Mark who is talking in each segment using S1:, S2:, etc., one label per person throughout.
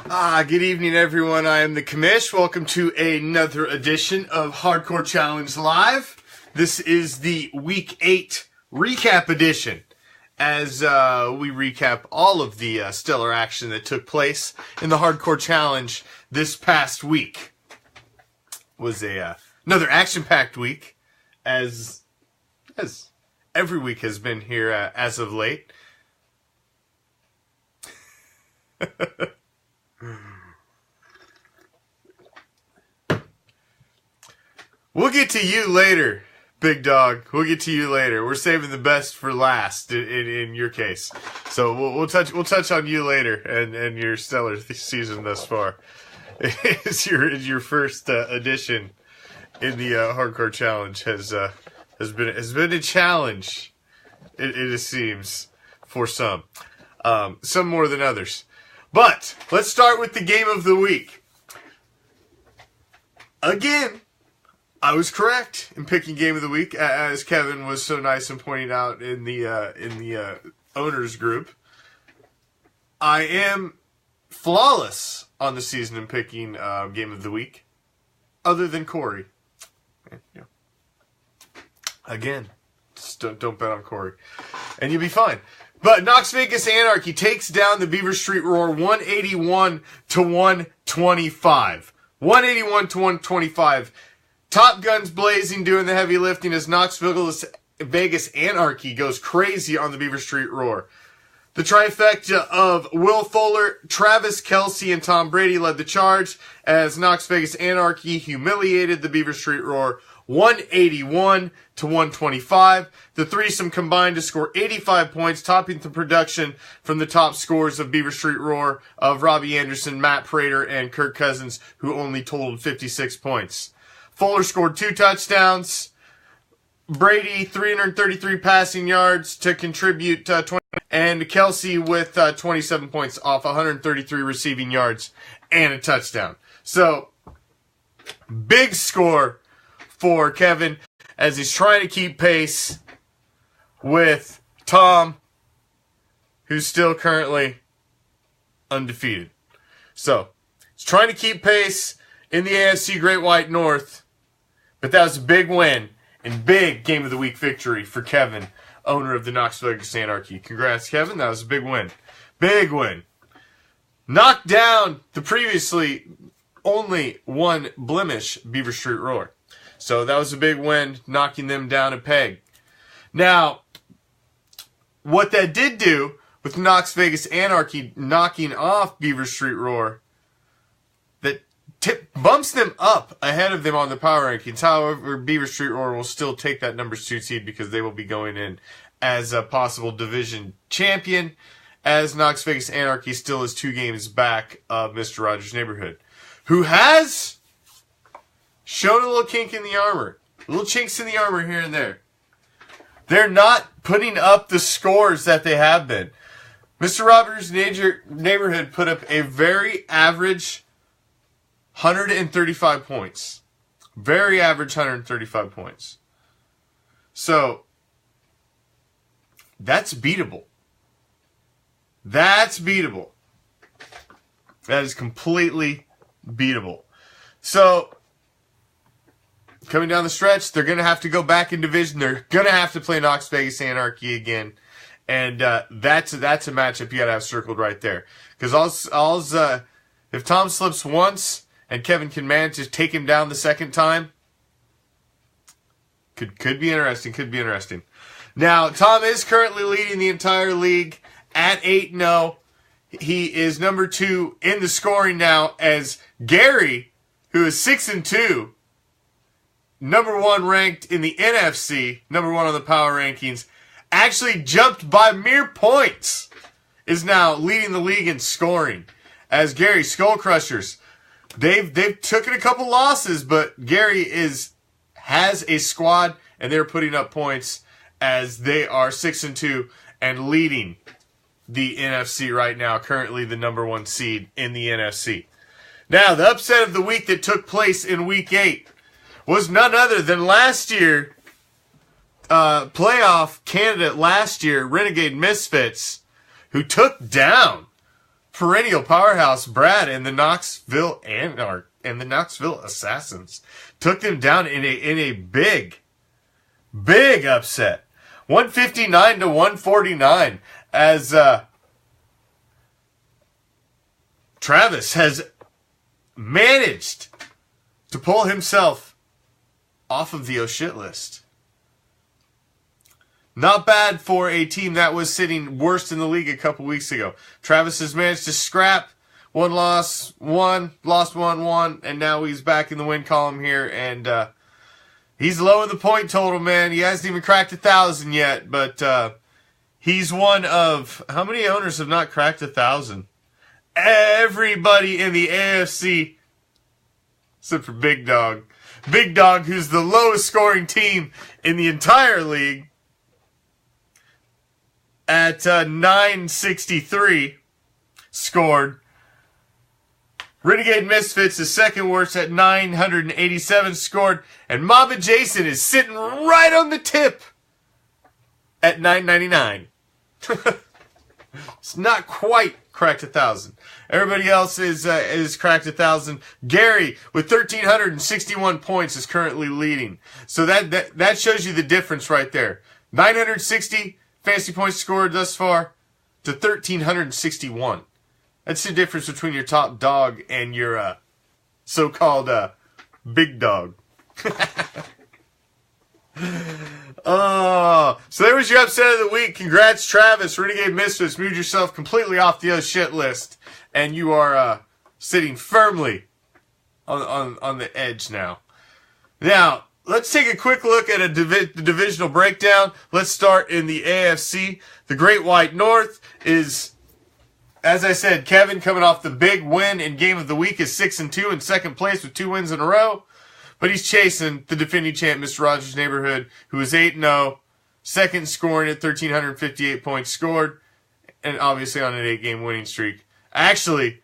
S1: Good evening, everyone. I am the Commish. Welcome to another edition of Hardcore Challenge Live. This is the Week 8 recap edition, as we recap all of the stellar action that took place in the Hardcore Challenge this past week. It was another action-packed week, as every week has been here as of late. We'll get to you later, big dog. We'll get to you later. We're saving the best for last in your case. So we'll touch on you later and your stellar season thus far. It's your first edition in the Hardcore Challenge has been a challenge. It seems for some more than others. But let's start with the game of the week. Again, I was correct in picking game of the week, as Kevin was so nice in pointing out in the owners group. I am flawless on the season in picking game of the week, other than Corey. Yeah. Again, just don't bet on Corey, and you'll be fine. But Knox Vegas Anarchy takes down the Beaver Street Roar 181 to 125. 181 to 125. Top guns blazing, doing the heavy lifting as Knox Vegas Anarchy goes crazy on the Beaver Street Roar. The trifecta of Will Fuller, Travis Kelce, and Tom Brady led the charge as Knox Vegas Anarchy humiliated the Beaver Street Roar 181 to 125. The threesome combined to score 85 points, topping the production from the top scorers of Beaver Street Roar of Robbie Anderson, Matt Prater, and Kirk Cousins, who only totaled 56 points. Fuller scored 2 touchdowns. Brady, 333 passing yards to contribute 20. And Kelce with 27 points off 133 receiving yards and a touchdown. So, big score for Kevin as he's trying to keep pace with Tom, who's still currently undefeated. So, he's trying to keep pace in the AFC Great White North. But that was a big win and big game of the week victory for Kevin, owner of the Knox Vegas Anarchy. Congrats, Kevin. That was a big win. Big win. Knocked down the previously only one blemish Beaver Street Roar. So that was a big win, knocking them down a peg. Now, what that did do with Knox Vegas Anarchy knocking off Beaver Street Roar, bumps them up ahead of them on the power rankings. However, Beaver Street Roar will still take that number 2 seed because they will be going in as a possible division champion, as Knox Vegas Anarchy still is 2 games back of Mr. Rogers' Neighborhood, who has shown a little kink in the armor. Little chinks in the armor here and there. They're not putting up the scores that they have been. Mr. Rogers' Neighborhood put up a very average 135 points. Very average 135 points. So, that's beatable. That's beatable. That is completely beatable. So, coming down the stretch, they're going to have to go back in division. They're going to have to play Knox Vegas Anarchy again. And that's a matchup you got to have circled right there. Because if Tom slips once and Kevin can manage to take him down the second time, could be interesting. Could be interesting. Now, Tom is currently leading the entire league at 8-0. He is number 2 in the scoring now, as Gary, who is 6-2, number 1 ranked in the NFC, number 1 on the power rankings, actually jumped by mere points, is now leading the league in scoring. As Gary Skull Crushers, they've taken a couple losses, but Gary has a squad and they're putting up points as they are 6-2 and leading the NFC right now, currently the number 1 seed in the NFC. Now, the upset of the week that took place in Week 8 was none other than last year, playoff candidate last year, Renegade Misfits, who took down perennial powerhouse Brad and the Knoxville Assassins took them down in a big upset, 159-149, as Travis has managed to pull himself off of the oh shit list. Not bad for a team that was sitting worst in the league a couple weeks ago. Travis has managed to scrap one loss, lost one, and now he's back in the win column here, and he's low in the point total, man. He hasn't even cracked 1,000 yet, but he's one of, how many owners have not cracked 1,000? Everybody in the AFC, except for Big Dog. Big Dog, who's the lowest scoring team in the entire league, at 963 scored. Renegade Misfits is second worst at 987 scored. And Mama Jason is sitting right on the tip at 999. It's not quite cracked 1,000. Everybody else is cracked 1,000. Gary with 1,361 points is currently leading. So that shows you the difference right there. 960 fantasy points scored thus far to 1,361. That's the difference between your top dog and your so-called big dog. Oh, so there was your upset of the week. Congrats, Travis. Renegade Misfits moved yourself completely off the oh shit list, and you are sitting firmly on the edge now. Now, let's take a quick look at the divisional breakdown. Let's start in the AFC. The Great White North is, as I said, Kevin coming off the big win in Game of the Week is 6-2 in second place with 2 wins in a row. But he's chasing the defending champ, Mr. Rogers' Neighborhood, who is 8-0, second scoring at 1,358 points scored, and obviously on an 8-game winning streak. Actually,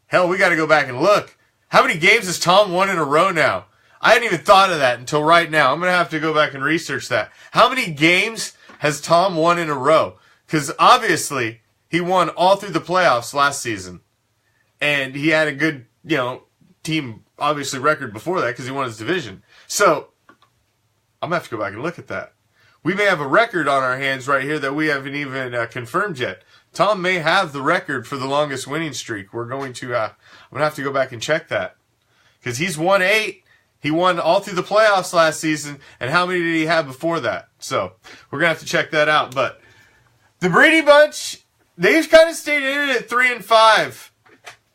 S1: hell, we got to go back and look. How many games has Tom won in a row now? I hadn't even thought of that until right now. I'm going to have to go back and research that. How many games has Tom won in a row? Because obviously, he won all through the playoffs last season. And he had a good, team, obviously, record before that because he won his division. So, I'm going to have to go back and look at that. We may have a record on our hands right here that we haven't even confirmed yet. Tom may have the record for the longest winning streak. We're going to, I'm going to have to go back and check that. Because he's won 8. He won all through the playoffs last season. And how many did he have before that? So, we're going to have to check that out. But the Brady Bunch, they've kind of stayed in it at 3-5.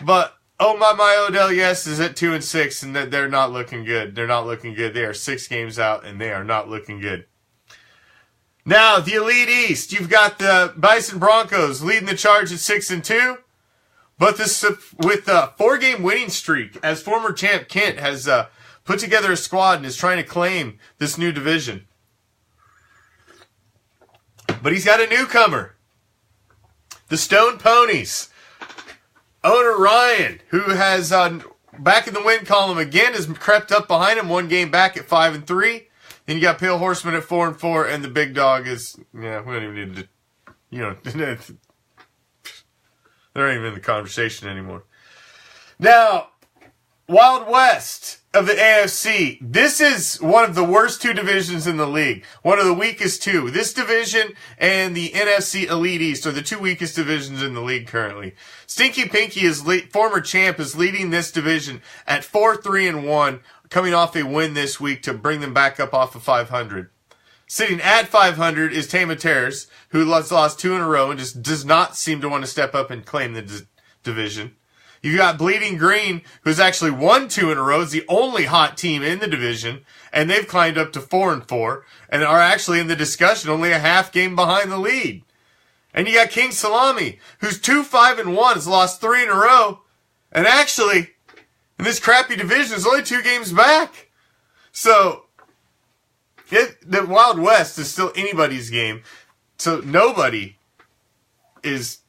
S1: But oh my Odell Yes is at 2-6, and they're not looking good. They're not looking good. They are 6 games out, and they are not looking good. Now, the Elite East, you've got the Bison Broncos leading the charge at 6-2, but this with a 4-game winning streak, as former champ Kent has put together a squad and is trying to claim this new division. But he's got a newcomer, the Stone Ponies. Owner Ryan, who has back in the win column again, has crept up behind him 1 game back at 5-3. Then you got Pale Horseman at 4-4, and the Big Dog is, we don't even need to, they're not even in the conversation anymore. Now, Wild West of the AFC. This is one of the worst 2 divisions in the league. One of the weakest 2. This division and the NFC Elite East are the 2 weakest divisions in the league currently. Stinky Pinky, former champ, is leading this division at 4-3-1, coming off a win this week to bring them back up off of 500. Sitting at 500 is Tama Terrace, who lost 2 in a row and just does not seem to want to step up and claim the division. You got Bleeding Green, who's actually won 2 in a row, is the only hot team in the division, and they've climbed up to 4-4, and are actually in the discussion, only a half game behind the lead. And you got King Salami, who's 2-5-1, has lost 3 in a row, and actually, in this crappy division, is only 2 games back. So, the Wild West is still anybody's game, so nobody is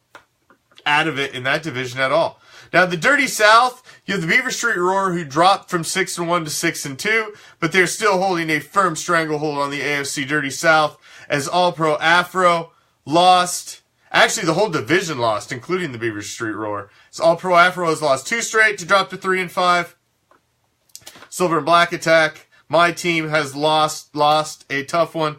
S1: out of it in that division at all. Now, the Dirty South, you have the Beaver Street Roar, who dropped from 6-1 to 6-2, but they're still holding a firm stranglehold on the AFC Dirty South, as All-Pro Afro lost, Actually, the whole division lost, including the Beaver Street Roar. So All Pro Afro has lost 2 straight to drop to 3-5. Silver and Black Attack, my team, has lost a tough one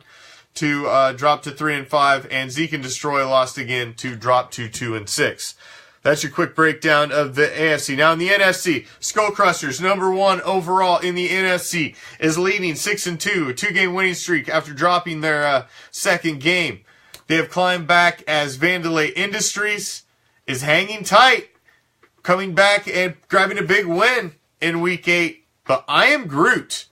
S1: to drop to 3-5, and Zeke and Destroy lost again to drop to 2-6. That's your quick breakdown of the AFC. Now in the NFC, Skull Crushers, number 1 overall in the NFC, is leading 6-2, a 2-game winning streak after dropping their second game. They have climbed back as Vandalay Industries is hanging tight, coming back and grabbing a big win in Week 8. But I Am Groot,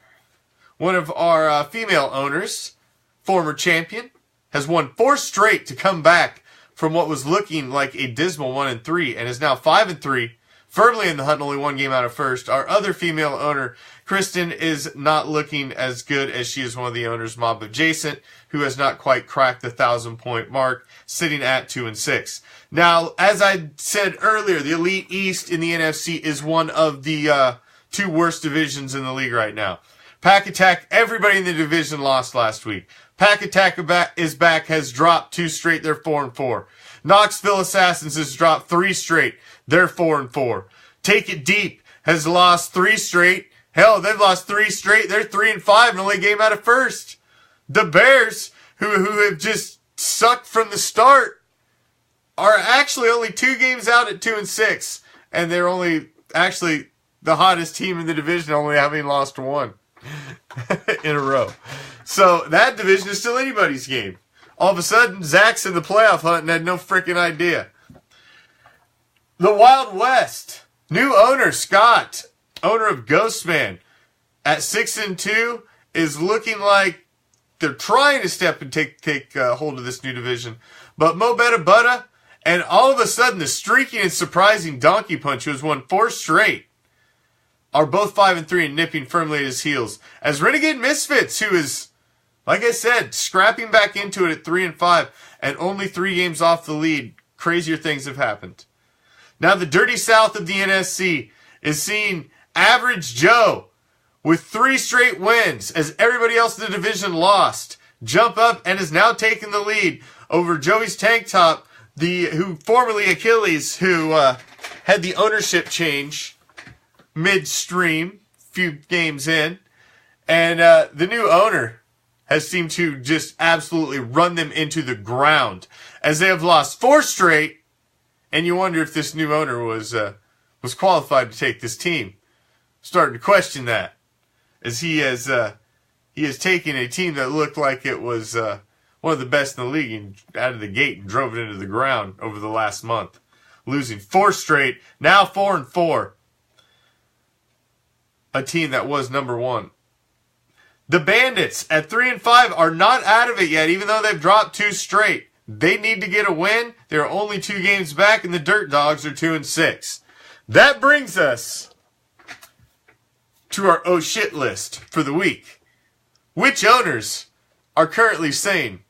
S1: one of our female owners, former champion, has won 4 straight to come back from what was looking like a dismal 1-3 and is now 5-3, firmly in the hunt, only 1 game out of first. Our other female owner, Kristen, is not looking as good as she is one of the owners, Mob Adjacent, who has not quite cracked the 1,000-point mark, sitting at 2-6. Now, as I said earlier, the Elite East in the NFC is one of the 2 worst divisions in the league right now. Pack Attack, everybody in the division lost last week. Pack Attack is back, has dropped 2 straight, they're 4-4. Knoxville Assassins has dropped 3 straight, they're 4-4. Take It Deep has lost 3 straight. Hell, they've lost 3 straight, they're 3-5 and only a game out of first. The Bears, who have just sucked from the start, are actually only 2 games out at 2-6. And they're only actually the hottest team in the division, only having lost 1 in a row. So that division is still anybody's game. All of a sudden, Zach's in the playoff hunt and had no freaking idea. The Wild West, new owner Scott, owner of Ghostman, at 6-2, is looking like they're trying to step and take hold of this new division. But Mo Betta Butta, and all of a sudden the streaking and surprising Donkey Punch, who has won 4 straight, are both 5-3 and nipping firmly at his heels. As Renegade Misfits, who is, like I said, scrapping back into it at 3-5 and only 3 games off the lead, crazier things have happened. Now the Dirty South of the NFC is seeing Average Joe with 3 straight wins as everybody else in the division lost, jump up and is now taking the lead over Joey's Tank Top, who formerly Achilles, who had the ownership change midstream, few games in, and the new owner has seemed to just absolutely run them into the ground as they have lost 4 straight, and you wonder if this new owner was qualified to take this team. Starting to question that, as he has taken a team that looked like it was one of the best in the league and out of the gate and drove it into the ground over the last month, losing 4 straight, now 4-4. A team that was number 1. The Bandits at 3-5 are not out of it yet, even though they've dropped 2 straight. They need to get a win. They're only 2 games back, and the Dirt Dogs are 2-6. That brings us to our oh shit list for the week. Which owners are currently saying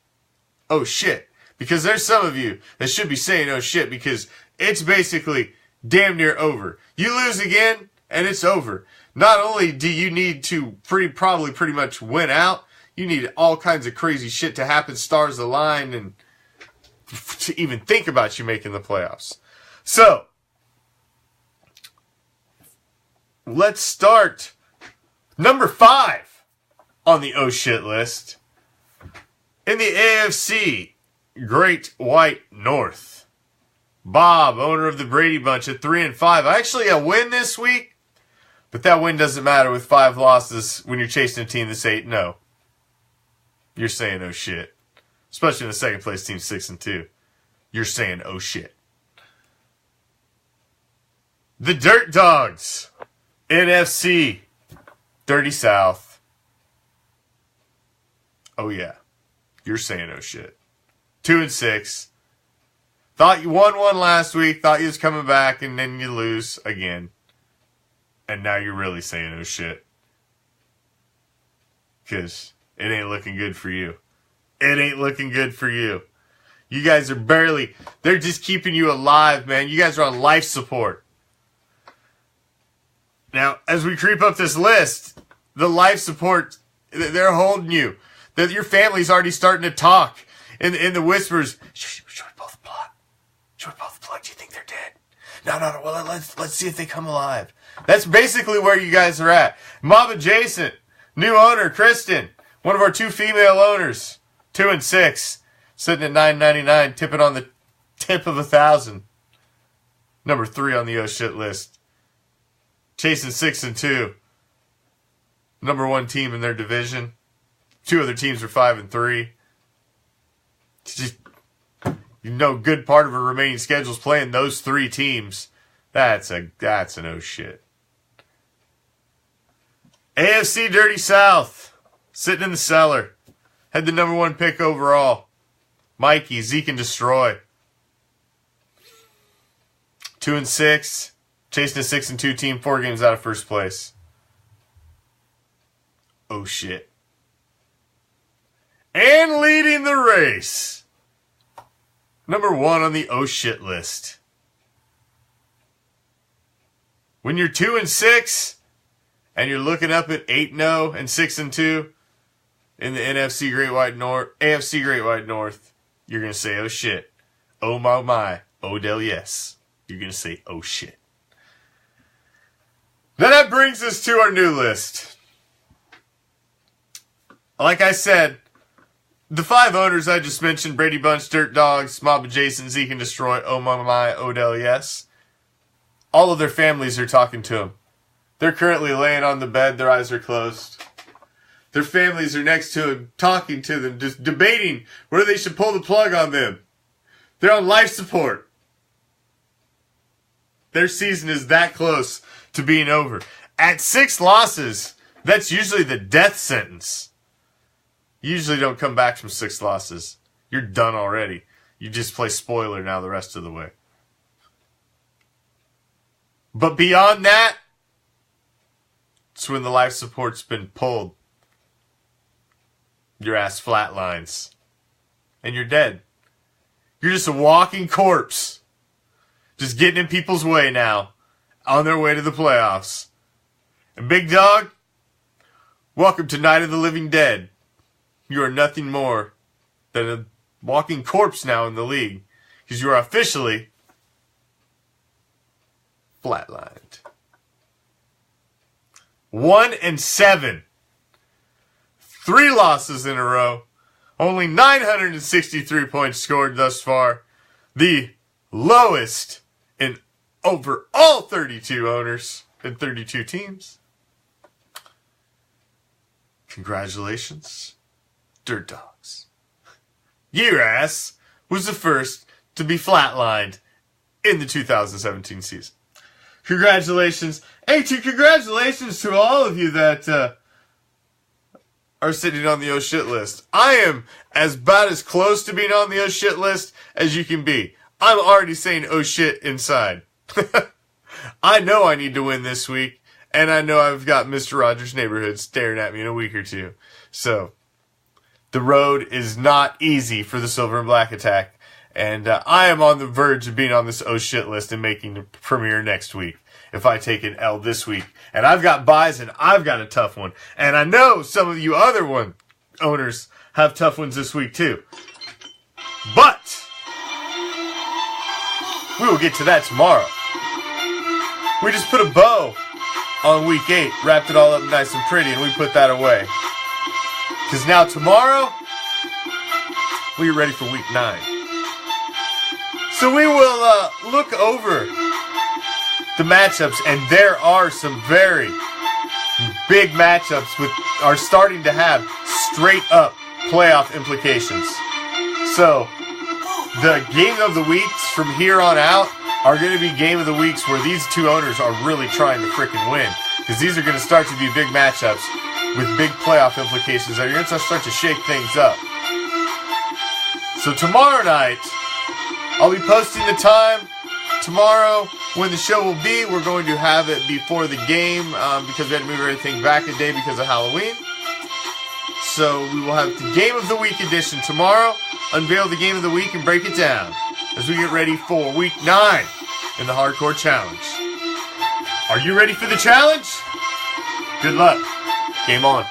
S1: oh shit? Because there's some of you that should be saying oh shit, because it's basically damn near over. You lose again, and it's over. Not only do you need to pretty much win out, you need all kinds of crazy shit to happen, stars align, and to even think about you making the playoffs. So, let's start number 5 on the oh shit list. In the AFC, Great White North. Bob, owner of the Brady Bunch, at 3-5. Actually, a win this week. But that win doesn't matter with 5 losses when you're chasing a team that's 8-0. You're saying oh shit. Especially in the second place team 6-2. You're saying oh shit. The Dirt Dogs. NFC. Dirty South. Oh yeah. You're saying oh shit. 2-6. Thought you won one last week. Thought you was coming back, and then you lose again. And now you're really saying oh shit. Because it ain't looking good for you. It ain't looking good for you. You guys are they're just keeping you alive, man. You guys are on life support. Now, as we creep up this list, the life support, they're holding you. Your family's already starting to talk in the whispers. Should we both Should we pull the plug? Do you think they're dead? No. Well, let's see if they come alive. That's basically where you guys are at. Mob Adjacent, new owner, Kristen, one of our 2 female owners, 2 and 6, sitting at $9.99, tipping on the tip of 1,000. Number 3 on the oh shit list. Chasing 6 and 2. Number 1 team in their division. 2 other teams are 5 and 3. It's just, good part of her remaining schedule is playing those 3 teams. That's an oh shit. AFC Dirty South, sitting in the cellar. Had the number 1 pick overall. Mikey, Zeke and Destroy. 2 and 6. Chasing a 6 and 2 team, 4 games out of first place. Oh shit. And leading the race. Number 1 on the oh shit list. When you're 2 and 6, and you're looking up at 8-0 and 6 and 2 in the AFC Great White North, you're gonna say, oh shit. Oh my, Odell, yes. You're gonna say, oh shit. Then that brings us to our new list. Like I said, the 5 owners I just mentioned, Brady Bunch, Dirt Dogs, Mob Adjacent, Zeke and Destroy, oh my, Odell, yes. All of their families are talking to them. They're currently laying on the bed, their eyes are closed. Their families are next to them, talking to them, just debating whether they should pull the plug on them. They're on life support. Their season is that close to being over. At 6 losses, that's usually the death sentence. You usually don't come back from 6 losses. You're done already. You just play spoiler now the rest of the way. But beyond that, it's when the life support's been pulled. Your ass flatlines. And you're dead. You're just a walking corpse. Just getting in people's way now. On their way to the playoffs. And Big Dog, welcome to Night of the Living Dead. You are nothing more than a walking corpse now in the league. Because you are officially flatlined. 1 and 7. 3 losses in a row. Only 963 points scored thus far. The lowest in over all 32 owners and 32 teams. Congratulations, Dirt Dogs. Your ass was the first to be flatlined in the 2017 season. Congratulations. Hey, congratulations to all of you that are sitting on the oh shit list. I am about as close to being on the oh shit list as you can be. I'm already saying oh shit inside. I know I need to win this week, and I know I've got Mr. Rogers' Neighborhood staring at me in a week or two. So, the road is not easy for the Silver and Black Attack, and I am on the verge of being on this oh shit list and making the premiere next week if I take an L this week. And I've got buys, and I've got a tough one. And I know some of you other owners have tough ones this week too. But we will get to that tomorrow. We just put a bow on week 8, wrapped it all up nice and pretty, and we put that away. Because now tomorrow, we are ready for week 9. So we will look over the matchups, and there are some very big matchups with are starting to have straight up playoff implications. So the game of the weeks from here on out are going to be game of the weeks where these 2 owners are really trying to frickin' win, because these are going to start to be big matchups with big playoff implications that are going to start to shake things up. So tomorrow night, I'll be posting the time tomorrow when the show will be. We're going to have it before the game because we had to move everything back a day because of Halloween. So we will have the Game of the Week edition tomorrow, unveil the Game of the Week and break it down as we get ready for week 9 in the Hardcore Challenge. Are you ready for the challenge? Good luck. Game on.